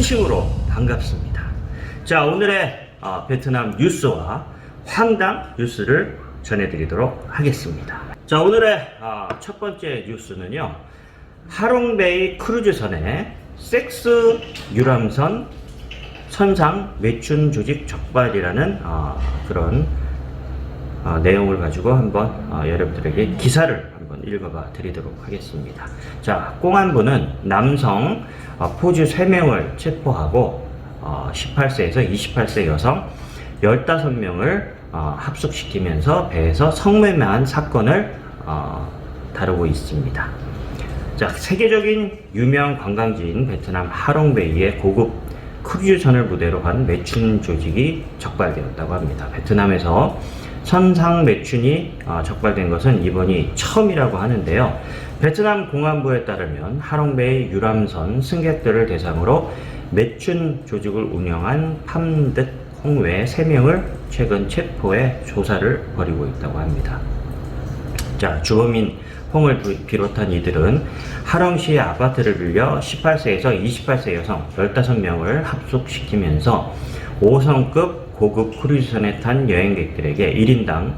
진심으로 반갑습니다. 자, 오늘의 베트남 뉴스와 황당 뉴스를 전해드리도록 하겠습니다. 자, 오늘의 첫 번째 뉴스는요, 하롱베이 크루즈선의 섹스 유람선 선상 매춘 조직 적발이라는 그런 내용을 가지고 한번 여러분들에게 기사를 한번 읽어봐 드리도록 하겠습니다. 자, 공안부는 남성 포주 3명을 체포하고 18세에서 28세 여성 15명을 합숙시키면서 배에서 성매매한 사건을 다루고 있습니다. 자, 세계적인 유명 관광지인 베트남 하롱베이의 고급 크루즈선을 무대로 한 매춘 조직이 적발되었다고 합니다. 베트남에서 선상 매춘이 적발된 것은 이번이 처음이라고 하는데요. 베트남 공안부에 따르면 하롱베이 유람선 승객들을 대상으로 매춘 조직을 운영한 팜득 홍외 3명을 최근 체포해 조사를 벌이고 있다고 합니다. 자, 주범인 홍을 비롯한 이들은 하롱시의 아파트를 빌려 18세에서 28세 여성 15명을 합숙시키면서 5성급 고급 크루즈선에 탄 여행객들에게 1인당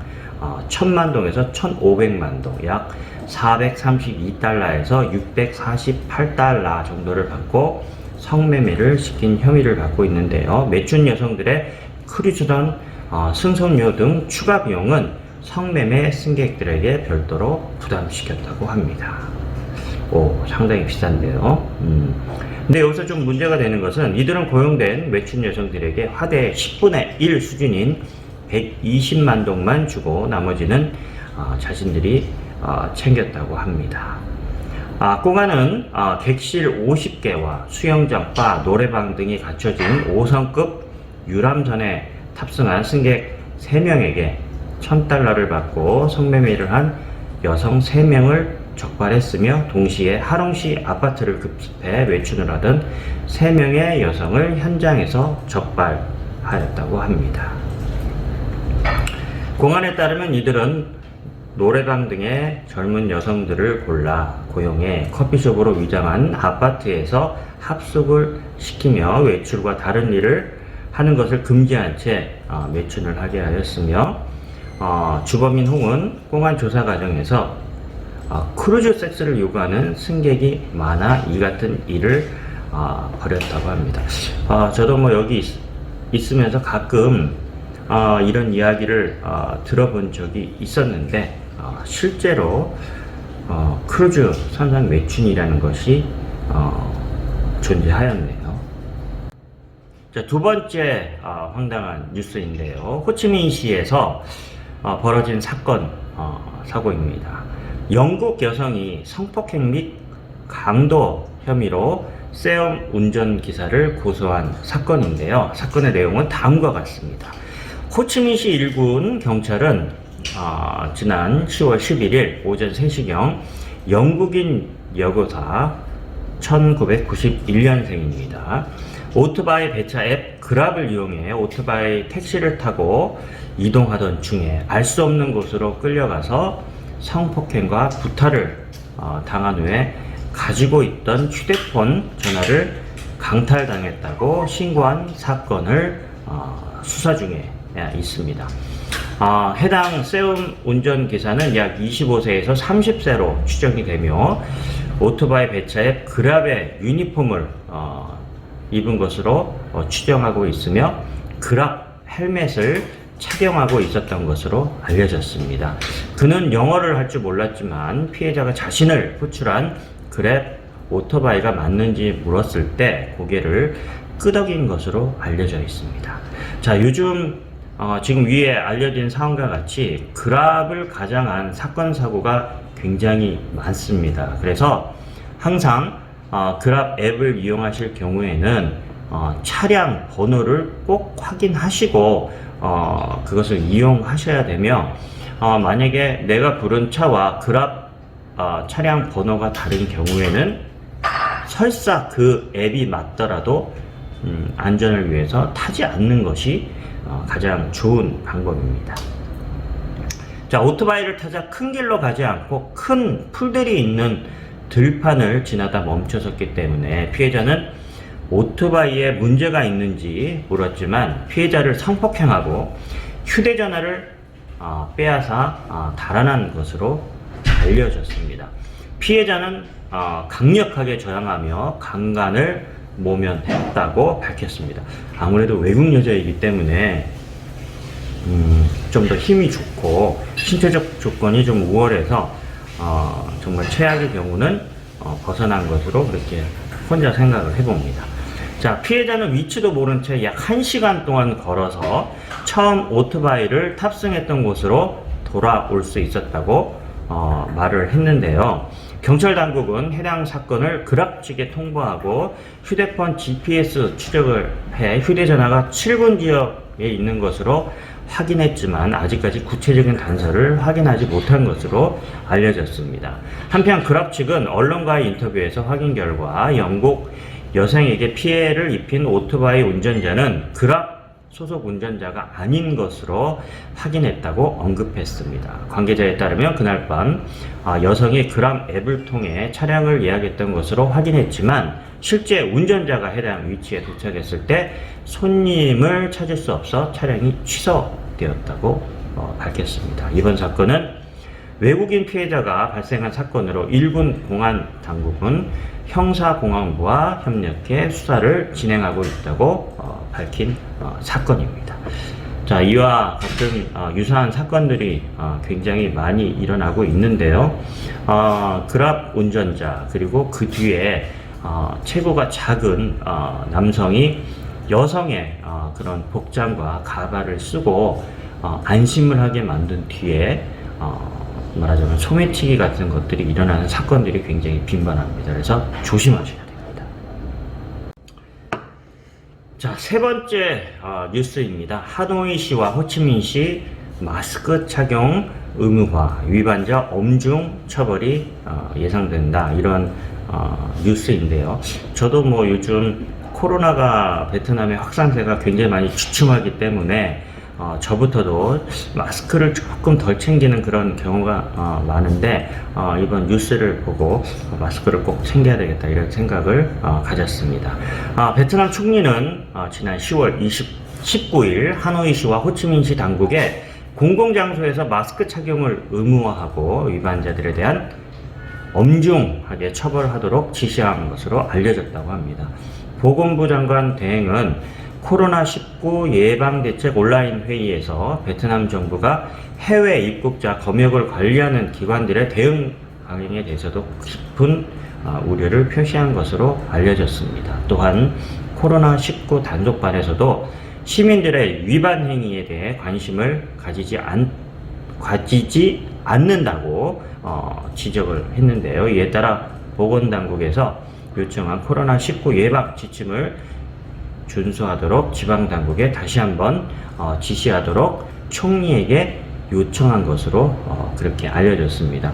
1000만 동에서 1500만 동, 약 432달러에서 648달러 정도를 받고 성매매를 시킨 혐의를 받고 있는데요. 매춘 여성들의 크루즈선 승선료 등 추가 비용은 성매매 승객들에게 별도로 부담시켰다고 합니다. 오, 상당히 비싼데요. 근데 여기서 좀 문제가 되는 것은 이들은 고용된 매춘 여성들에게 화대 10분의 1 수준인 120만 동만 주고 나머지는 자신들이 챙겼다고 합니다. 공안은 객실 50개와 수영장, 바, 노래방 등이 갖춰진 5성급 유람선에 탑승한 승객 3명에게 1000달러를 받고 성매매를 한 여성 3명을 적발했으며 동시에 하롱시 아파트를 급습해 매춘을 하던 3명의 여성을 현장에서 적발하였다고 합니다. 공안에 따르면 이들은 노래방 등의 젊은 여성들을 골라 고용해 커피숍으로 위장한 아파트에서 합숙을 시키며 외출과 다른 일을 하는 것을 금지한 채 매춘을 하게 하였으며 주범인 홍은 공안 조사 과정에서 크루즈 섹스를 요구하는 승객이 많아 이 같은 일을 벌였다고 합니다. 저도 뭐 여기 있으면서 가끔 이런 이야기를 들어본 적이 있었는데 실제로 크루즈 선상 매춘이라는 것이 존재하였네요. 자, 두 번째 황당한 뉴스인데요. 호치민시에서 벌어진 사고입니다. 영국 여성이 성폭행 및 강도 혐의로 세움 운전기사를 고소한 사건인데요. 사건의 내용은 다음과 같습니다. 호치민시 1군 경찰은 지난 10월 11일 오전 3시경 영국인 여고사 1991년생입니다. 오토바이 배차 앱 그랍을 이용해 오토바이 택시를 타고 이동하던 중에 알 수 없는 곳으로 끌려가서 성폭행과 구타를 당한 후에 가지고 있던 휴대폰 전화를 강탈당했다고 신고한 사건을 수사 중에 있습니다. 해당 세움 운전기사는 약 25세에서 30세로 추정이 되며 오토바이 배차 앱 그랍의 유니폼을 입은 것으로 추정하고 있으며 그랍 헬멧을 착용하고 있었던 것으로 알려졌습니다. 그는 영어를 할 줄 몰랐지만 피해자가 자신을 호출한 그랩 오토바이가 맞는지 물었을 때 고개를 끄덕인 것으로 알려져 있습니다. 자, 요즘 지금 위에 알려진 사항과 같이 그랍을 가장한 사건 사고가 굉장히 많습니다. 그래서 항상 그랍 앱을 이용하실 경우에는 차량 번호를 꼭 확인하시고 그것을 이용하셔야 되며 만약에 내가 부른 차와 그랍 차량 번호가 다른 경우에는 설사 그 앱이 맞더라도 안전을 위해서 타지 않는 것이 가장 좋은 방법입니다. 자, 오토바이를 타자 큰 길로 가지 않고 큰 풀들이 있는 들판을 지나다 멈춰섰기 때문에 피해자는 오토바이에 문제가 있는지 물었지만 피해자를 성폭행하고 휴대전화를 빼앗아 달아난 것으로 알려졌습니다. 피해자는 강력하게 저항하며 강간을 모면했다고 밝혔습니다. 아무래도 외국 여자이기 때문에 좀 더 힘이 좋고 신체적 조건이 좀 우월해서 정말 최악의 경우는 벗어난 것으로 그렇게 혼자 생각을 해봅니다. 자, 피해자는 위치도 모른 채 약 1시간 동안 걸어서 처음 오토바이를 탑승했던 곳으로 돌아올 수 있었다고 말을 했는데요. 경찰 당국은 해당 사건을 그랍 측에 통보하고 휴대폰 GPS 추적을 해 휴대전화가 7군 지역에 있는 것으로 확인했지만 아직까지 구체적인 단서를 확인하지 못한 것으로 알려졌습니다. 한편 그랍 측은 언론과의 인터뷰에서 확인 결과 영국 여성에게 피해를 입힌 오토바이 운전자는 그랍 소속 운전자가 아닌 것으로 확인했다고 언급했습니다. 관계자에 따르면 그날 밤 여성이 그랍 앱을 통해 차량을 예약했던 것으로 확인했지만 실제 운전자가 해당 위치에 도착했을 때 손님을 찾을 수 없어 차량이 취소되었다고 밝혔습니다. 이번 사건은 외국인 피해자가 발생한 사건으로 일본 공안 당국은 형사공안부와 협력해 수사를 진행하고 있다고 밝힌 사건입니다. 자, 이와 같은 유사한 사건들이 굉장히 많이 일어나고 있는데요. 그랍 운전자 그리고 그 뒤에 체구가 작은 남성이 여성의 그런 복장과 가발을 쓰고 안심을 하게 만든 뒤에 말하자면 소매치기 같은 것들이 일어나는 사건들이 굉장히 빈번합니다. 그래서 조심하셔야 됩니다. 자, 세 번째 뉴스입니다. 하노이시와 호치민시 마스크 착용 의무화 위반자 엄중 처벌이 예상된다. 이런 뉴스인데요. 저도 뭐 요즘 코로나가 베트남의 확산세가 굉장히 많이 주춤하기 때문에 저부터도 마스크를 조금 덜 챙기는 그런 경우가 많은데 이번 뉴스를 보고 마스크를 꼭 챙겨야 되겠다 이런 생각을 가졌습니다. 베트남 총리는 지난 10월 19일 하노이시와 호치민시 당국에 공공장소에서 마스크 착용을 의무화하고 위반자들에 대한 엄중하게 처벌하도록 지시한 것으로 알려졌다고 합니다. 보건부 장관 대행은 코로나19 예방대책 온라인 회의에서 베트남 정부가 해외 입국자 검역을 관리하는 기관들의 대응 방향에 대해서도 깊은 우려를 표시한 것으로 알려졌습니다. 또한 코로나19 단속반에서도 시민들의 위반 행위에 대해 관심을 가지지 않는다고 지적을 했는데요. 이에 따라 보건당국에서 요청한 코로나19 예방 지침을 준수하도록 지방당국에 다시 한번 지시하도록 총리에게 요청한 것으로 그렇게 알려졌습니다.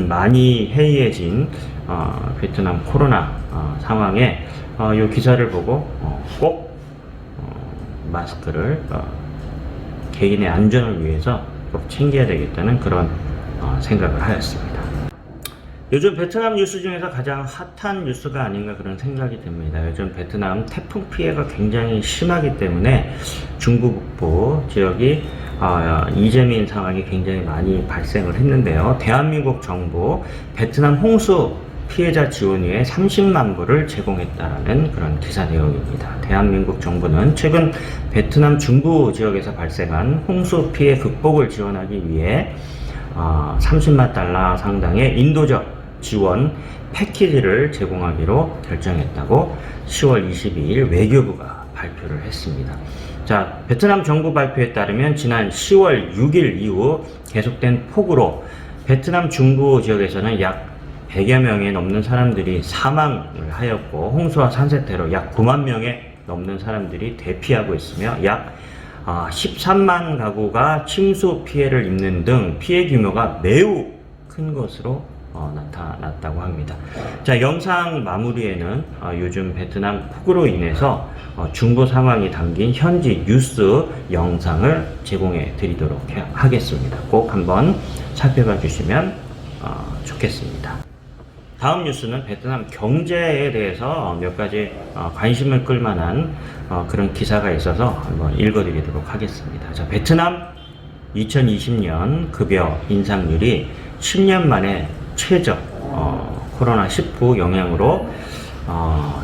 많이 해이해진 베트남 코로나 상황에 이 기사를 보고 꼭 마스크를 개인의 안전을 위해서 꼭 챙겨야 되겠다는 그런 생각을 하였습니다. 요즘 베트남 뉴스 중에서 가장 핫한 뉴스가 아닌가 그런 생각이 듭니다. 요즘 베트남 태풍 피해가 굉장히 심하기 때문에 중부북부 지역이 이재민 상황이 굉장히 많이 발생을 했는데요. 대한민국 정부 베트남 홍수 피해자 지원 위해 30만 불을 제공했다라는 그런 기사 내용입니다. 대한민국 정부는 최근 베트남 중부 지역에서 발생한 홍수 피해 극복을 지원하기 위해 30만 달러 상당의 인도적 지원 패키지를 제공하기로 결정했다고 10월 22일 외교부가 발표를 했습니다. 자, 베트남 정부 발표에 따르면 지난 10월 6일 이후 계속된 폭우로 베트남 중부 지역에서는 약 100여 명에 넘는 사람들이 사망을 하였고 홍수와 산세태로 약 9만 명에 넘는 사람들이 대피하고 있으며 약 13만 가구가 침수 피해를 입는 등 피해 규모가 매우 큰 것으로 나타났다고 합니다. 자, 영상 마무리에는 요즘 베트남 폭우로 인해서 중부 상황이 담긴 현지 뉴스 영상을 제공해 드리도록 하겠습니다. 꼭 한번 살펴봐 주시면 좋겠습니다. 다음 뉴스는 베트남 경제에 대해서 몇 가지 관심을 끌만한 그런 기사가 있어서 한번 읽어드리도록 하겠습니다. 자, 베트남 2020년 급여 인상률이 10년 만에 최저, 코로나19 영향으로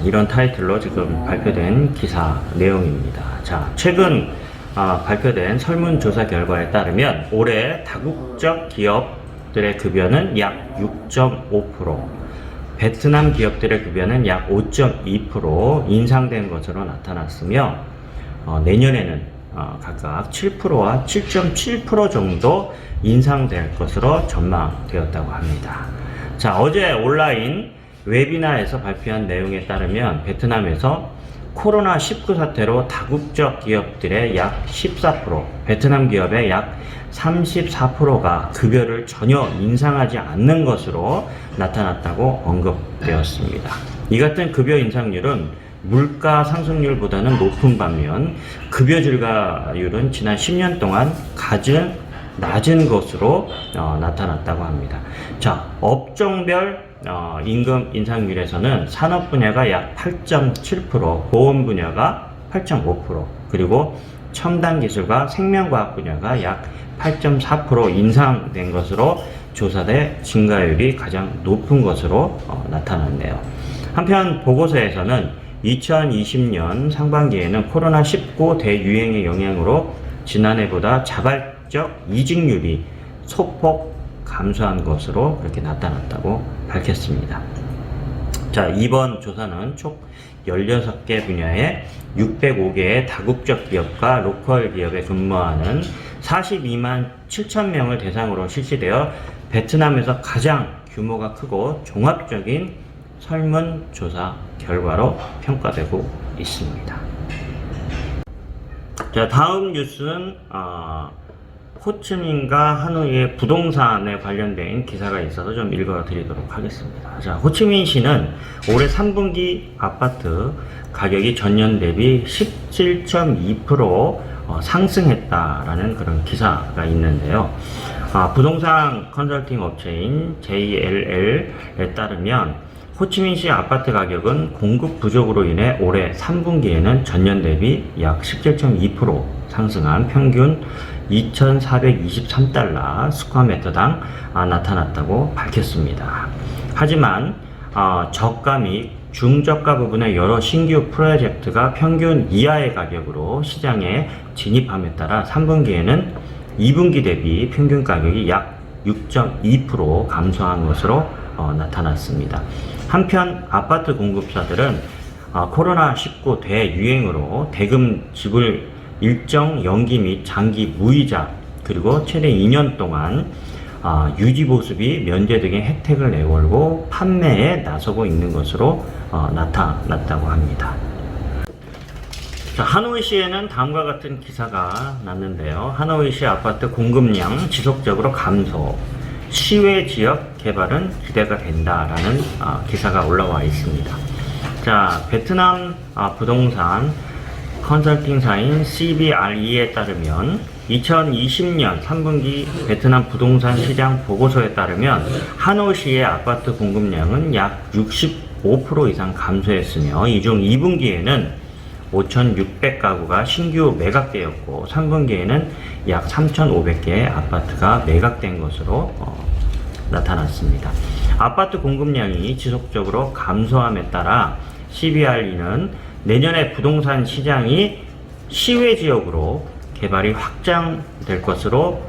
이런 타이틀로 지금 발표된 기사 내용입니다. 자, 최근 발표된 설문조사 결과에 따르면 올해 다국적 기업들의 급여는 약 6.5%, 베트남 기업들의 급여는 약 5.2% 인상된 것으로 나타났으며 내년에는 각각 7%와 7.7% 정도 인상될 것으로 전망되었다고 합니다. 자, 어제 온라인 웨비나에서 발표한 내용에 따르면 베트남에서 코로나19 사태로 다국적 기업들의 약 14%, 베트남 기업의 약 34%가 급여를 전혀 인상하지 않는 것으로 나타났다고 언급되었습니다. 이 같은 급여 인상률은 물가 상승률보다는 높은 반면 급여 증가율은 지난 10년 동안 가장 낮은 것으로 나타났다고 합니다. 자, 업종별 임금 인상률에서는 산업 분야가 약 8.7%, 보험 분야가 8.5%, 그리고 첨단 기술과 생명과학 분야가 약 8.4% 인상된 것으로 조사돼 증가율이 가장 높은 것으로 나타났네요. 한편 보고서에서는 2020년 상반기에는 코로나19 대유행의 영향으로 지난해보다 자발적 이직률이 소폭 감소한 것으로 그렇게 나타났다고 밝혔습니다. 자, 이번 조사는 총 16개 분야의 605개의 다국적 기업과 로컬 기업에 근무하는 42만 7천 명을 대상으로 실시되어 베트남에서 가장 규모가 크고 종합적인 설문조사 결과로 평가되고 있습니다. 자, 다음 뉴스는 호치민과 하노이의 부동산에 관련된 기사가 있어서 좀 읽어드리도록 하겠습니다. 자, 호치민시는 올해 3분기 아파트 가격이 전년 대비 17.2% 상승했다라는 그런 기사가 있는데요. 부동산 컨설팅 업체인 JLL에 따르면 호치민시 아파트 가격은 공급 부족으로 인해 올해 3분기에는 전년 대비 약 17.2% 상승한 평균 2,423달러 스퀘어미터당 나타났다고 밝혔습니다. 하지만 저가 및 중저가 부분의 여러 신규 프로젝트가 평균 이하의 가격으로 시장에 진입함에 따라 3분기에는 2분기 대비 평균 가격이 약 6.2% 감소한 것으로 나타났습니다. 한편 아파트 공급사들은 코로나19 대유행으로 대금 지불 일정 연기 및 장기 무이자 그리고 최대 2년 동안 유지 보수비 면제 등의 혜택을 내걸고 판매에 나서고 있는 것으로 나타났다고 합니다. 자, 하노이시에는 다음과 같은 기사가 났는데요. 하노이시 아파트 공급량 지속적으로 감소, 시외 지역 개발은 기대가 된다라는 기사가 올라와 있습니다. 자, 베트남 부동산 컨설팅사인 CBRE에 따르면 2020년 3분기 베트남 부동산 시장 보고서에 따르면 하노이시의 아파트 공급량은 약 65% 이상 감소했으며 이 중 2분기에는 5,600가구가 신규 매각되었고 3분기에는 약 3,500개의 아파트가 매각된 것으로 나타났습니다. 아파트 공급량이 지속적으로 감소함에 따라 CBRE는 내년에 부동산 시장이 시외 지역으로 개발이 확장될 것으로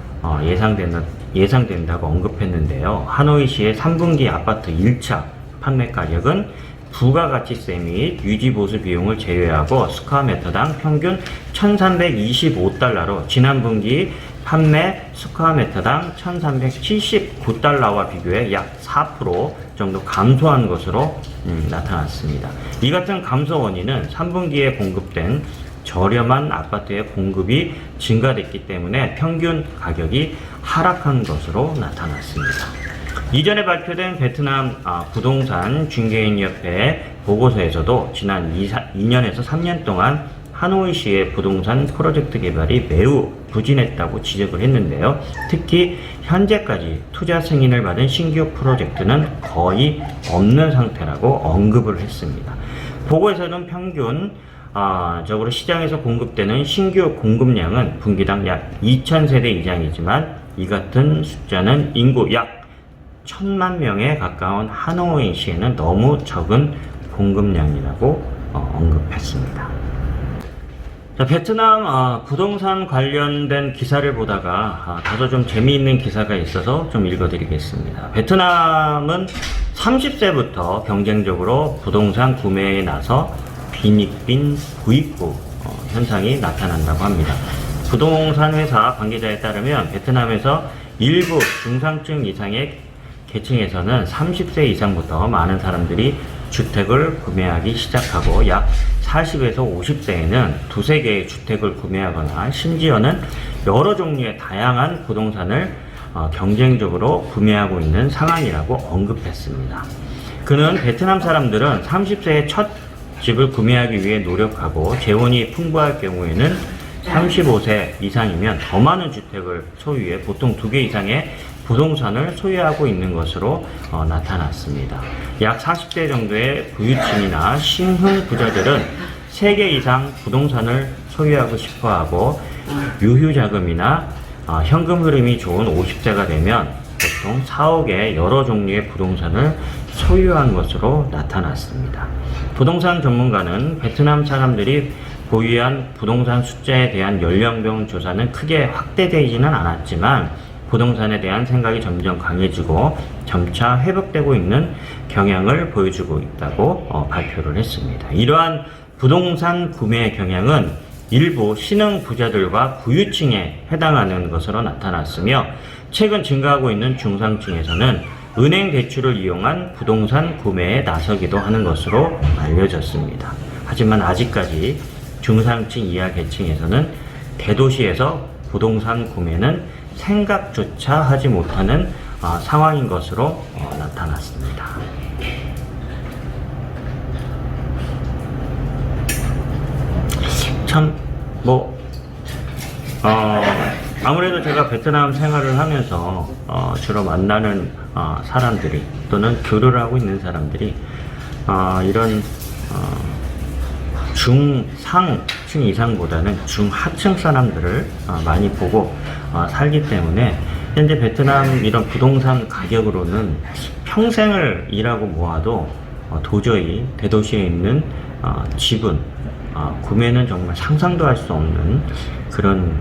예상된다고 언급했는데요. 하노이시의 3분기 아파트 1차 판매 가격은 부가가치세 및 유지보수 비용을 제외하고 스퀘어미터당 평균 1,325달러로 지난 분기 판매 스퀘어미터당 1,379달러와 비교해 약 4% 정도 감소한 것으로 나타났습니다. 이 같은 감소 원인은 3분기에 공급된 저렴한 아파트의 공급이 증가됐기 때문에 평균 가격이 하락한 것으로 나타났습니다. 이전에 발표된 베트남 부동산 중개인협회 보고서에서도 지난 2년에서 3년 동안 하노이시의 부동산 프로젝트 개발이 매우 부진했다고 지적을 했는데요. 특히 현재까지 투자 승인을 받은 신규 프로젝트는 거의 없는 상태라고 언급을 했습니다. 보고에서는 평균 적으로 시장에서 공급되는 신규 공급량은 분기당 약 2,000세대 이상이지만 이 같은 숫자는 인구 약 1,000만 명에 가까운 하노이시에는 너무 적은 공급량이라고 언급했습니다. 자, 베트남 부동산 관련된 기사를 보다가 다소 좀 재미있는 기사가 있어서 좀 읽어드리겠습니다. 베트남은 30세부터 경쟁적으로 부동산 구매에 나서 빈익빈 부익부 현상이 나타난다고 합니다. 부동산 회사 관계자에 따르면 베트남에서 일부 중상층 이상의 계층에서는 30세 이상부터 많은 사람들이 주택을 구매하기 시작하고 약 40에서 50세에는 두세 개의 주택을 구매하거나 심지어는 여러 종류의 다양한 부동산을 경쟁적으로 구매하고 있는 상황이라고 언급했습니다. 그는 베트남 사람들은 30세에 첫 집을 구매하기 위해 노력하고 재원이 풍부할 경우에는 35세 이상이면 더 많은 주택을 소유해 보통 2개 이상의 부동산을 소유하고 있는 것으로 나타났습니다. 약 40대 정도의 부유층이나 신흥 부자들은 3개 이상 부동산을 소유하고 싶어하고 유휴자금이나 현금 흐름이 좋은 50세가 되면 보통 4억의 여러 종류의 부동산을 소유한 것으로 나타났습니다. 부동산 전문가는 베트남 사람들이 보유한 부동산 숫자에 대한 연령별 조사는 크게 확대되지는 않았지만 부동산에 대한 생각이 점점 강해지고 점차 회복되고 있는 경향을 보여주고 있다고 발표를 했습니다. 이러한 부동산 구매 경향은 일부 신흥 부자들과 부유층에 해당하는 것으로 나타났으며 최근 증가하고 있는 중상층에서는 은행 대출을 이용한 부동산 구매에 나서기도 하는 것으로 알려졌습니다. 하지만 아직까지 중상층 이하 계층에서는 대도시에서 부동산 구매는 생각조차 하지 못하는 상황인 것으로 나타났습니다. 참 아무래도 제가 베트남 생활을 하면서 주로 만나는 사람들이 또는 교류를 하고 있는 사람들이 이런 중상층 이상보다는 중하층 사람들을 많이 보고 살기 때문에 현재 베트남 이런 부동산 가격으로는 평생을 일하고 모아도 도저히 대도시에 있는 집은 구매는 정말 상상도 할 수 없는 그런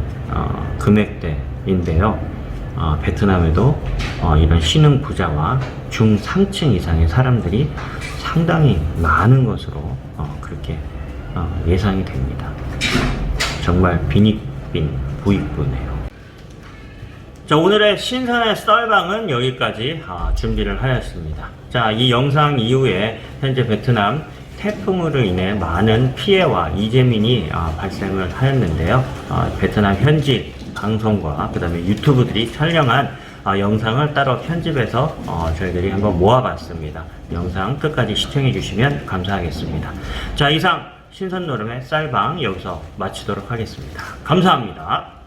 금액대인데요. 베트남에도 이런 신흥 부자와 중상층 이상의 사람들이 상당히 많은 것으로 그렇게 예상이 됩니다. 정말 빈익빈 부익부네요. 자, 오늘의 신선의 썰방은 여기까지 준비를 하였습니다. 자, 이 영상 이후에 현재 베트남 태풍으로 인해 많은 피해와 이재민이 발생을 하였는데요. 베트남 현지 방송과 그 다음에 유튜브들이 촬영한 영상을 따로 편집해서 저희들이 한번 모아봤습니다. 영상 끝까지 시청해 주시면 감사하겠습니다. 자, 이상 신선노름의 쌀방 여기서 마치도록 하겠습니다. 감사합니다.